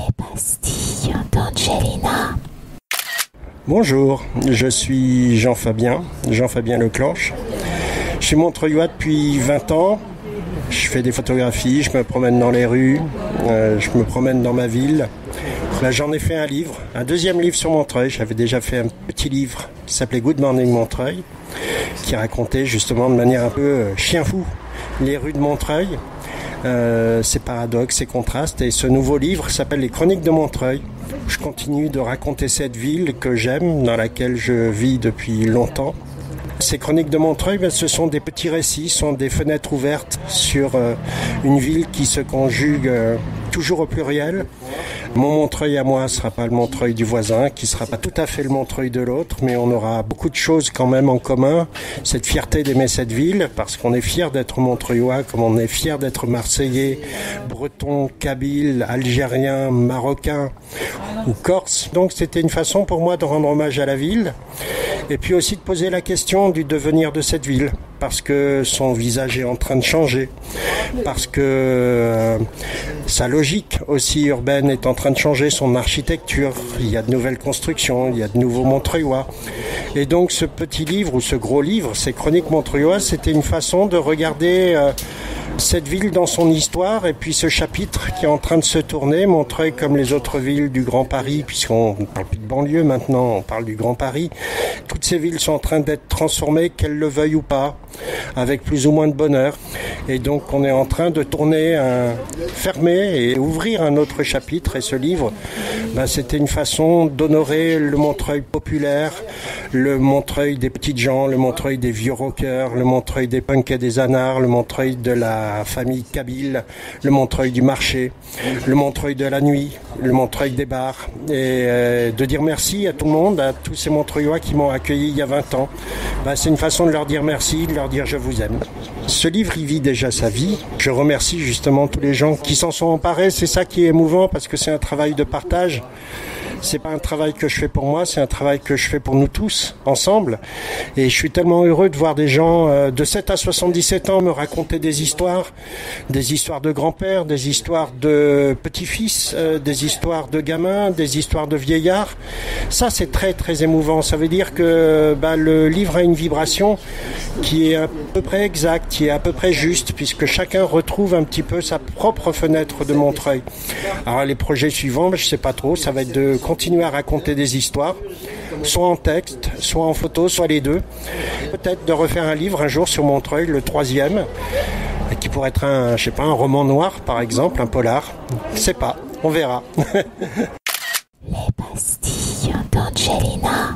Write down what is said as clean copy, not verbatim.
Les pastilles d'Angelina. Bonjour, je suis Jean-Fabien Leclanche. Je suis montreuillois depuis 20 ans. Je fais des photographies, je me promène dans les rues, je me promène dans ma ville. Là, j'en ai fait un livre, un deuxième livre sur Montreuil. J'avais déjà fait un petit livre qui s'appelait Good Morning Montreuil, qui racontait justement de manière un peu chien fou les rues de Montreuil, ses paradoxes, ses contrastes. Et ce nouveau livre s'appelle Les Chroniques de Montreuil. Je continue de raconter cette ville que j'aime, dans laquelle je vis depuis longtemps. Ces chroniques de Montreuil, ce sont des petits récits, sont des fenêtres ouvertes sur une ville qui se conjugue toujours au pluriel. Mon Montreuil à moi ne sera pas le Montreuil du voisin, qui ne sera pas tout à fait le Montreuil de l'autre, mais on aura beaucoup de choses quand même en commun. Cette fierté d'aimer cette ville, parce qu'on est fier d'être montreuillois, comme on est fier d'être marseillais, breton, kabyle, algérien, marocain ou corse. Donc c'était une façon pour moi de rendre hommage à la ville, et puis aussi de poser la question du devenir de cette ville, parce que son visage est en train de changer, parce que sa logique aussi urbaine est en train de changer, son architecture, il y a de nouvelles constructions, il y a de nouveaux Montreuillois. Et donc ce petit livre, ou ce gros livre, ces chroniques montreuilloises, c'était une façon de regarder cette ville dans son histoire, et puis ce chapitre qui est en train de se tourner, Montreuil comme les autres villes du Grand Paris, puisqu'on ne parle plus de banlieue maintenant, on parle du Grand Paris. Toutes ces villes sont en train d'être transformées, qu'elles le veuillent ou pas, avec plus ou moins de bonheur. Et donc on est en train de tourner, fermer et ouvrir un autre chapitre. Et ce livre, c'était une façon d'honorer le Montreuil populaire, le Montreuil des petites gens, le Montreuil des vieux rockers, le Montreuil des punks et des anards, le Montreuil de la famille kabyle, le Montreuil du marché, le Montreuil de la nuit, le Montreuil des bars. Et de dire merci à tout le monde, à tous ces Montreuillois qui m'ont accueilli il y a 20 ans. C'est une façon de leur dire merci, de leur dire je vous aime. Ce livre, il vit déjà sa vie. Je remercie justement tous les gens qui s'en sont emparés. C'est ça qui est émouvant, parce que c'est un travail de partage. C'est pas un travail que je fais pour moi, c'est un travail que je fais pour nous tous, ensemble. Et je suis tellement heureux de voir des gens de 7 à 77 ans me raconter des histoires de grands-pères, des histoires de petits-fils, des histoires de gamins, des histoires de vieillards. Ça, c'est très, très émouvant. Ça veut dire que le livre a une vibration qui est à peu près exacte, qui est à peu près juste, puisque chacun retrouve un petit peu sa propre fenêtre de Montreuil. Alors, les projets suivants, je sais pas trop, ça va être de continuer à raconter des histoires, soit en texte, soit en photo, soit les deux. Peut-être de refaire un livre un jour sur Montreuil, le 3e, qui pourrait être un roman noir par exemple, un polar. Je sais pas, on verra. Les pastilles d'Angelina.